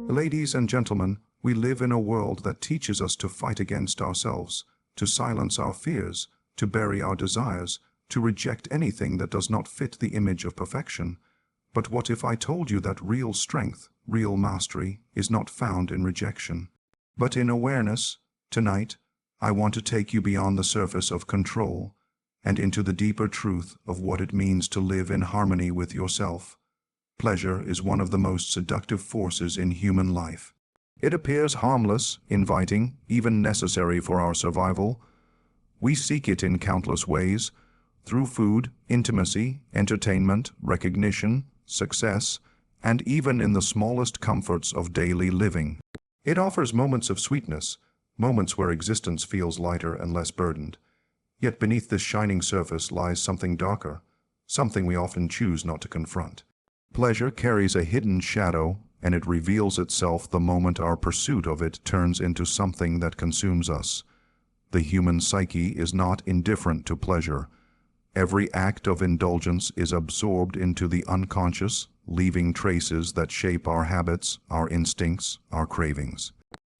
Ladies and gentlemen, we live in a world that teaches us to fight against ourselves, to silence our fears, to bury our desires, to reject anything that does not fit the image of perfection. But what if I told you that real strength, real mastery, is not found in rejection, but in awareness? Tonight, I want to take you beyond the surface of control and into the deeper truth of what it means to live in harmony with yourself. Pleasure is one of the most seductive forces in human life. It appears harmless, inviting, even necessary for our survival. We seek it in countless ways, through food, intimacy, entertainment, recognition, success, and even in the smallest comforts of daily living. It offers moments of sweetness, moments where existence feels lighter and less burdened. Yet beneath this shining surface lies something darker, something we often choose not to confront. Pleasure carries a hidden shadow, and it reveals itself the moment our pursuit of it turns into something that consumes us. The human psyche is not indifferent to pleasure. Every act of indulgence is absorbed into the unconscious, leaving traces that shape our habits, our instincts, our cravings.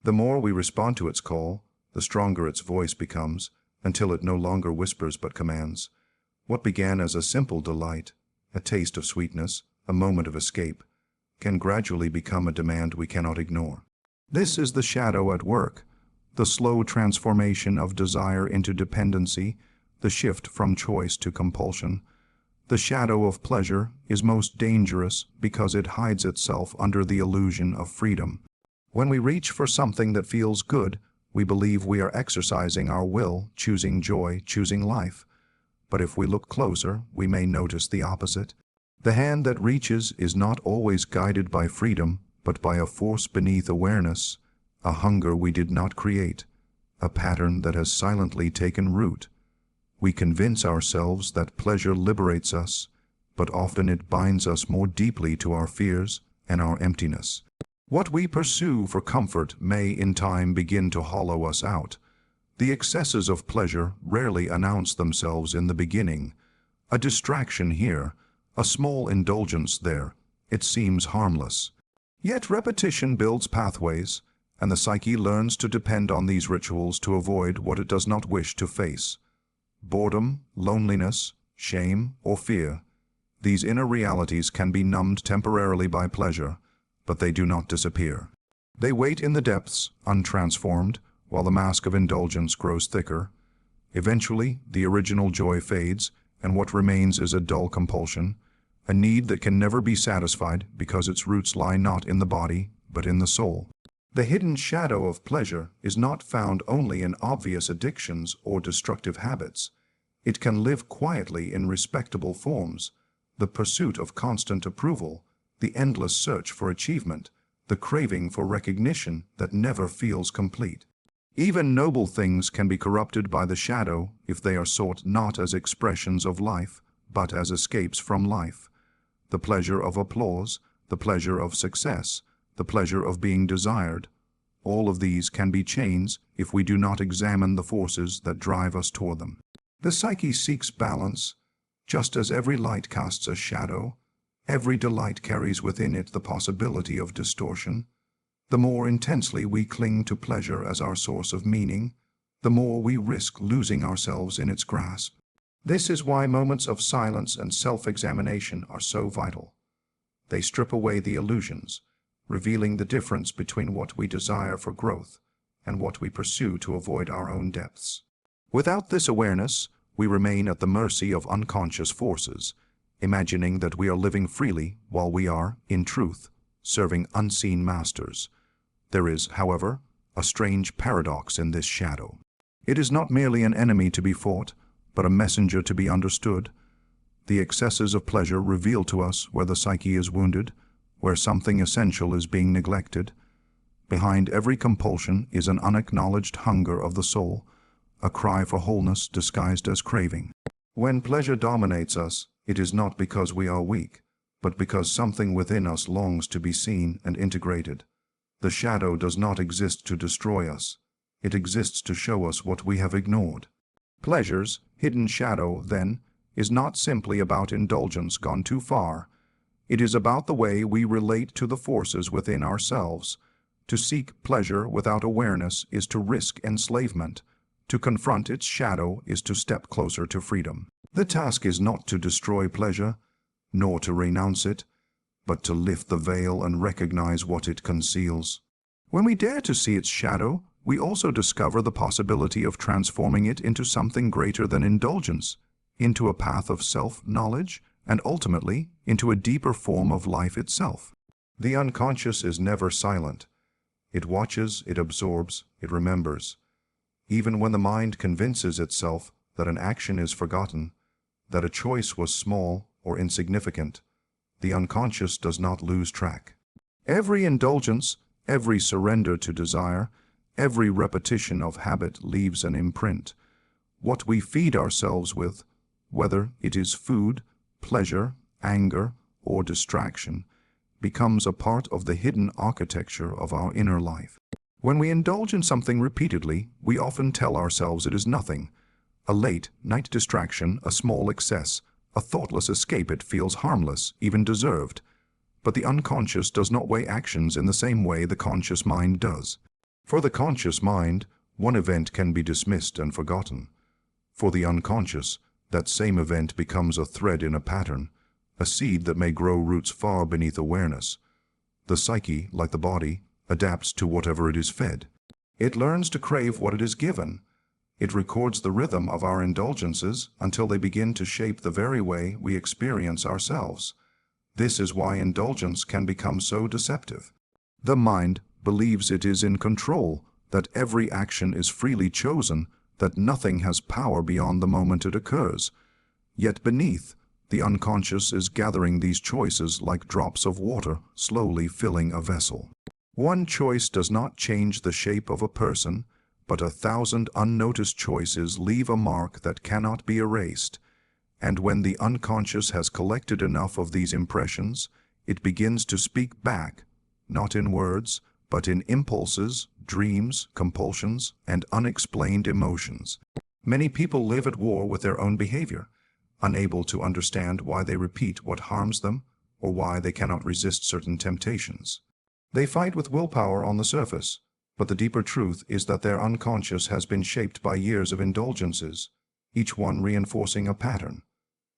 The more we respond to its call, the stronger its voice becomes, until it no longer whispers but commands. What began as a simple delight, a taste of sweetness, a moment of escape, can gradually become a demand we cannot ignore. This is the shadow at work, the slow transformation of desire into dependency, the shift from choice to compulsion. The shadow of pleasure is most dangerous because it hides itself under the illusion of freedom. When we reach for something that feels good, we believe we are exercising our will, choosing joy, choosing life. But if we look closer, we may notice the opposite. The hand that reaches is not always guided by freedom, but by a force beneath awareness, a hunger we did not create, a pattern that has silently taken root. We convince ourselves that pleasure liberates us, but often it binds us more deeply to our fears and our emptiness. What we pursue for comfort may in time begin to hollow us out. The excesses of pleasure rarely announce themselves in the beginning. A distraction here, a small indulgence there, it seems harmless. Yet repetition builds pathways, and the psyche learns to depend on these rituals to avoid what it does not wish to face. Boredom, loneliness, shame, or fear. These inner realities can be numbed temporarily by pleasure, but they do not disappear. They wait in the depths, untransformed, while the mask of indulgence grows thicker. Eventually, the original joy fades, and what remains is a dull compulsion, a need that can never be satisfied because its roots lie not in the body, but in the soul. The hidden shadow of pleasure is not found only in obvious addictions or destructive habits. It can live quietly in respectable forms: the pursuit of constant approval, the endless search for achievement, the craving for recognition that never feels complete. Even noble things can be corrupted by the shadow if they are sought not as expressions of life, but as escapes from life. The pleasure of applause, the pleasure of success, the pleasure of being desired, all of these can be chains if we do not examine the forces that drive us toward them. The psyche seeks balance. Just as every light casts a shadow, every delight carries within it the possibility of distortion. The more intensely we cling to pleasure as our source of meaning, the more we risk losing ourselves in its grasp. This is why moments of silence and self-examination are so vital. They strip away the illusions, revealing the difference between what we desire for growth and what we pursue to avoid our own depths. Without this awareness, we remain at the mercy of unconscious forces, imagining that we are living freely while we are, in truth, serving unseen masters. There is, however, a strange paradox in this shadow. It is not merely an enemy to be fought, but a messenger to be understood. The excesses of pleasure reveal to us where the psyche is wounded, where something essential is being neglected. Behind every compulsion is an unacknowledged hunger of the soul, a cry for wholeness disguised as craving. When pleasure dominates us, it is not because we are weak, but because something within us longs to be seen and integrated. The shadow does not exist to destroy us. It exists to show us what we have ignored. Pleasure's hidden shadow, then, is not simply about indulgence gone too far. It is about the way we relate to the forces within ourselves. To seek pleasure without awareness is to risk enslavement. To confront its shadow is to step closer to freedom. The task is not to destroy pleasure, nor to renounce it, but to lift the veil and recognize what it conceals. When we dare to see its shadow, we also discover the possibility of transforming it into something greater than indulgence, into a path of self-knowledge, and ultimately into a deeper form of life itself. The unconscious is never silent. It watches, it absorbs, it remembers. Even when the mind convinces itself that an action is forgotten, that a choice was small or insignificant, the unconscious does not lose track. Every indulgence, every surrender to desire, every repetition of habit leaves an imprint. What we feed ourselves with, whether it is food, pleasure, anger, or distraction, becomes a part of the hidden architecture of our inner life. When we indulge in something repeatedly, we often tell ourselves it is nothing. A late night distraction, a small excess, a thoughtless escape, it feels harmless, even deserved. But the unconscious does not weigh actions in the same way the conscious mind does. For the conscious mind, one event can be dismissed and forgotten. For the unconscious, that same event becomes a thread in a pattern, a seed that may grow roots far beneath awareness. The psyche, like the body, adapts to whatever it is fed. It learns to crave what it is given. It records the rhythm of our indulgences until they begin to shape the very way we experience ourselves. This is why indulgence can become so deceptive. The mind believes it is in control, that every action is freely chosen, that nothing has power beyond the moment it occurs. Yet beneath, the unconscious is gathering these choices like drops of water, slowly filling a vessel. One choice does not change the shape of a person, but 1,000 unnoticed choices leave a mark that cannot be erased. And when the unconscious has collected enough of these impressions, it begins to speak back, not in words, but in impulses, dreams, compulsions, and unexplained emotions. Many people live at war with their own behavior, unable to understand why they repeat what harms them or why they cannot resist certain temptations. They fight with willpower on the surface, but the deeper truth is that their unconscious has been shaped by years of indulgences, each one reinforcing a pattern.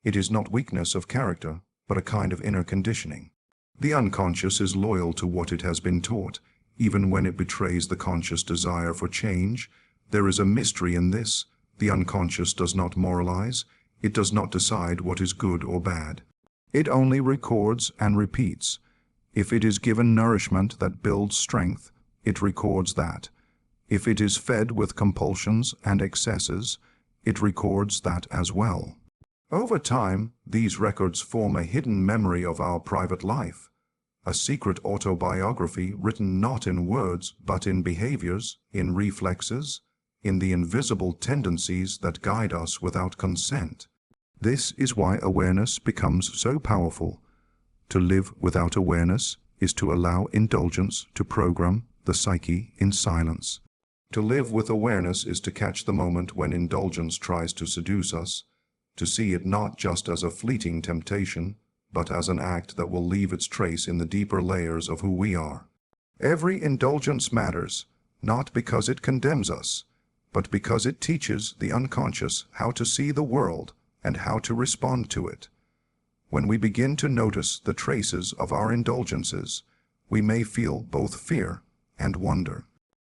It is not weakness of character, but a kind of inner conditioning. The unconscious is loyal to what it has been taught, even when it betrays the conscious desire for change. There is a mystery in this. The unconscious does not moralize. It does not decide what is good or bad. It only records and repeats. If it is given nourishment that builds strength, it records that. If it is fed with compulsions and excesses, it records that as well. Over time, these records form a hidden memory of our private life, a secret autobiography written not in words but in behaviors, in reflexes, in the invisible tendencies that guide us without consent. This is why awareness becomes so powerful. To live without awareness is to allow indulgence to program the psyche in silence. To live with awareness is to catch the moment when indulgence tries to seduce us, to see it not just as a fleeting temptation, but as an act that will leave its trace in the deeper layers of who we are. Every indulgence matters, not because it condemns us, but because it teaches the unconscious how to see the world and how to respond to it. When we begin to notice the traces of our indulgences, we may feel both fear and wonder.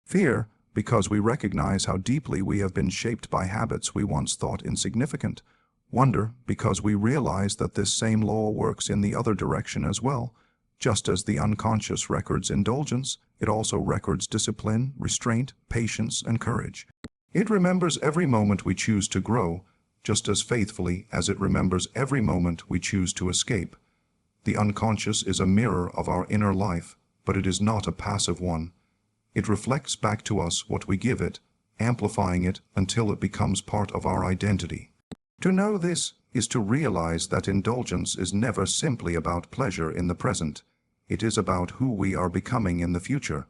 Fear, because we recognize how deeply we have been shaped by habits we once thought insignificant. Wonder, because we realize that this same law works in the other direction as well. Just as the unconscious records indulgence, it also records discipline, restraint, patience, and courage. It remembers every moment we choose to grow, just as faithfully as it remembers every moment we choose to escape. The unconscious is a mirror of our inner life, but it is not a passive one. It reflects back to us what we give it, amplifying it until it becomes part of our identity. To know this is to realize that indulgence is never simply about pleasure in the present. It is about who we are becoming in the future.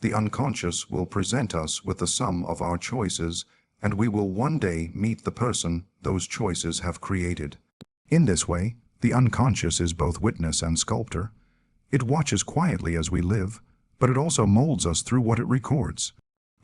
The unconscious will present us with the sum of our choices, and we will one day meet the person those choices have created. In this way, The unconscious is both witness and sculptor. It watches quietly as we live, but it also molds us through what it records.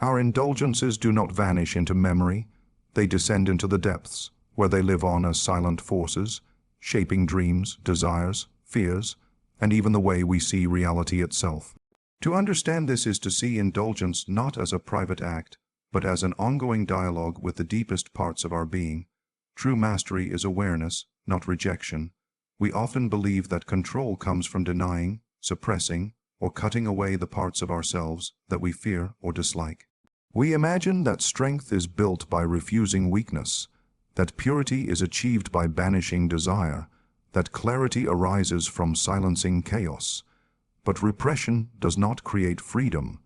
Our indulgences do not vanish into memory. They descend into the depths, where they live on as silent forces, shaping dreams, desires, fears, and even the way we see reality itself. To understand this is to see indulgence not as a private act, but as an ongoing dialogue with the deepest parts of our being. True mastery is awareness, not rejection. We often believe that control comes from denying, suppressing, or cutting away the parts of ourselves that we fear or dislike. We imagine that strength is built by refusing weakness, that purity is achieved by banishing desire, that clarity arises from silencing chaos. But repression does not create freedom.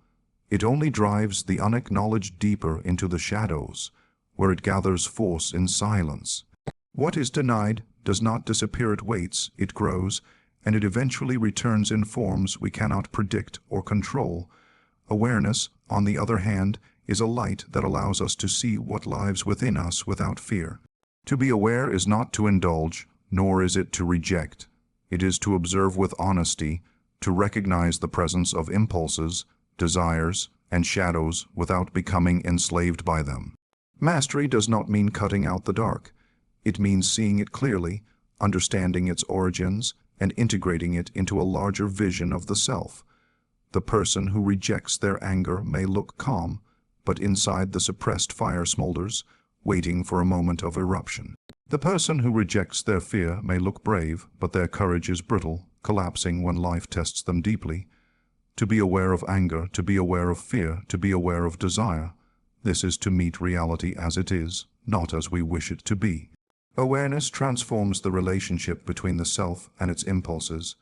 It only drives the unacknowledged deeper into the shadows, where it gathers force in silence. What is denied does not disappear, it waits, it grows, and it eventually returns in forms we cannot predict or control. Awareness, on the other hand, is a light that allows us to see what lies within us without fear. To be aware is not to indulge, nor is it to reject. It is to observe with honesty, to recognize the presence of impulses, desires, and shadows without becoming enslaved by them. Mastery does not mean cutting out the dark. It means seeing it clearly, understanding its origins, and integrating it into a larger vision of the self. The person who rejects their anger may look calm, but inside the suppressed fire smolders, waiting for a moment of eruption. The person who rejects their fear may look brave, but their courage is brittle, collapsing when life tests them deeply. To be aware of anger, to be aware of fear, to be aware of desire, this is to meet reality as it is, not as we wish it to be. Awareness transforms the relationship between the self and its impulses.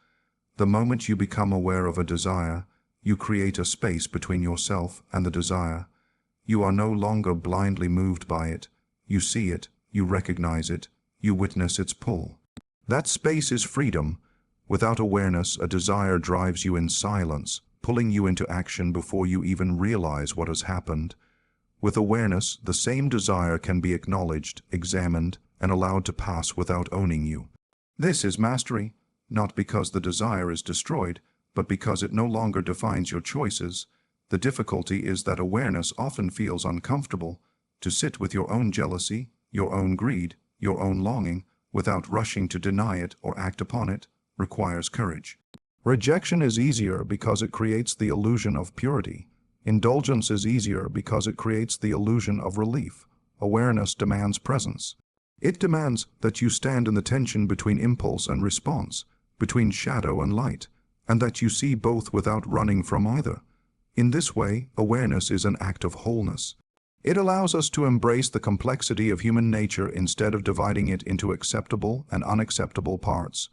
The moment you become aware of a desire, you create a space between yourself and the desire. You are no longer blindly moved by it. You see it, you recognize it, you witness its pull. That space is freedom. Without awareness, a desire drives you in silence, pulling you into action before you even realize what has happened. With awareness, the same desire can be acknowledged, examined, and allowed to pass without owning you. This is mastery, not because the desire is destroyed, but because it no longer defines your choices. The difficulty is that awareness often feels uncomfortable. To sit with your own jealousy, your own greed, your own longing, without rushing to deny it or act upon it, requires courage. Rejection is easier because it creates the illusion of purity. Indulgence is easier because it creates the illusion of relief. Awareness demands presence. It demands that you stand in the tension between impulse and response, between shadow and light, and that you see both without running from either. In this way, awareness is an act of wholeness. It allows us to embrace the complexity of human nature instead of dividing it into acceptable and unacceptable parts.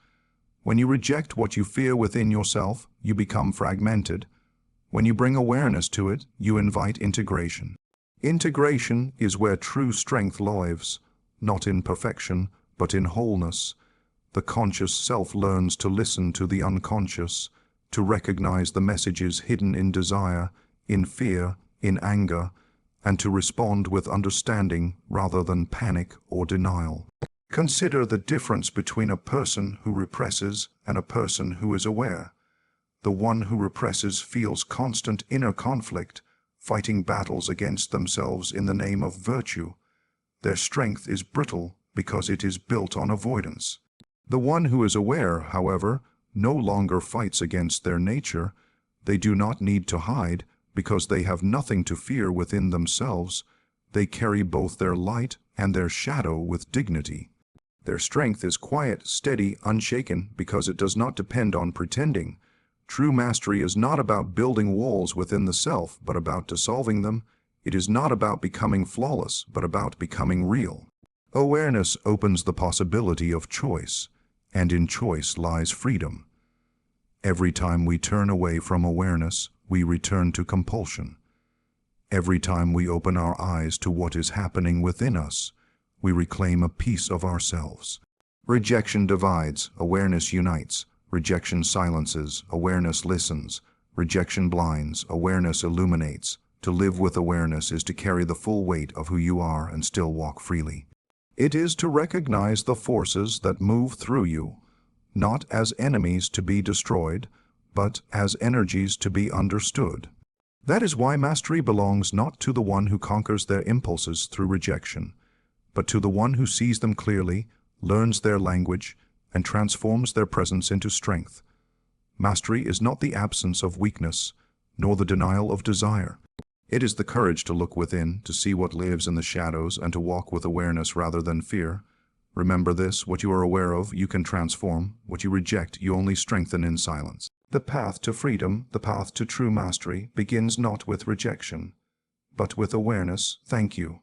When you reject what you fear within yourself, you become fragmented. When you bring awareness to it, you invite integration. Integration is where true strength lives, not in perfection, but in wholeness. The conscious self learns to listen to the unconscious, to recognize the messages hidden in desire, in fear, in anger, and to respond with understanding rather than panic or denial. Consider the difference between a person who represses and a person who is aware. The one who represses feels constant inner conflict, fighting battles against themselves in the name of virtue. Their strength is brittle because it is built on avoidance. The one who is aware, however, no longer fights against their nature. They do not need to hide because they have nothing to fear within themselves. They carry both their light and their shadow with dignity. Their strength is quiet, steady, unshaken because it does not depend on pretending. True mastery is not about building walls within the self, but about dissolving them. It is not about becoming flawless, but about becoming real. Awareness opens the possibility of choice, and in choice lies freedom. Every time we turn away from awareness, we return to compulsion. Every time we open our eyes to what is happening within us, we reclaim a piece of ourselves. Rejection divides, awareness unites. Rejection silences, awareness listens. Rejection blinds, awareness illuminates. To live with awareness is to carry the full weight of who you are and still walk freely. It is to recognize the forces that move through you, not as enemies to be destroyed, but as energies to be understood. That is why mastery belongs not to the one who conquers their impulses through rejection, but to the one who sees them clearly, learns their language, and transforms their presence into strength. Mastery is not the absence of weakness, nor the denial of desire. It is the courage to look within, to see what lives in the shadows, and to walk with awareness rather than fear. Remember this: what you are aware of, you can transform. What you reject, you only strengthen in silence. The path to freedom, the path to true mastery, begins not with rejection, but with awareness. Thank you.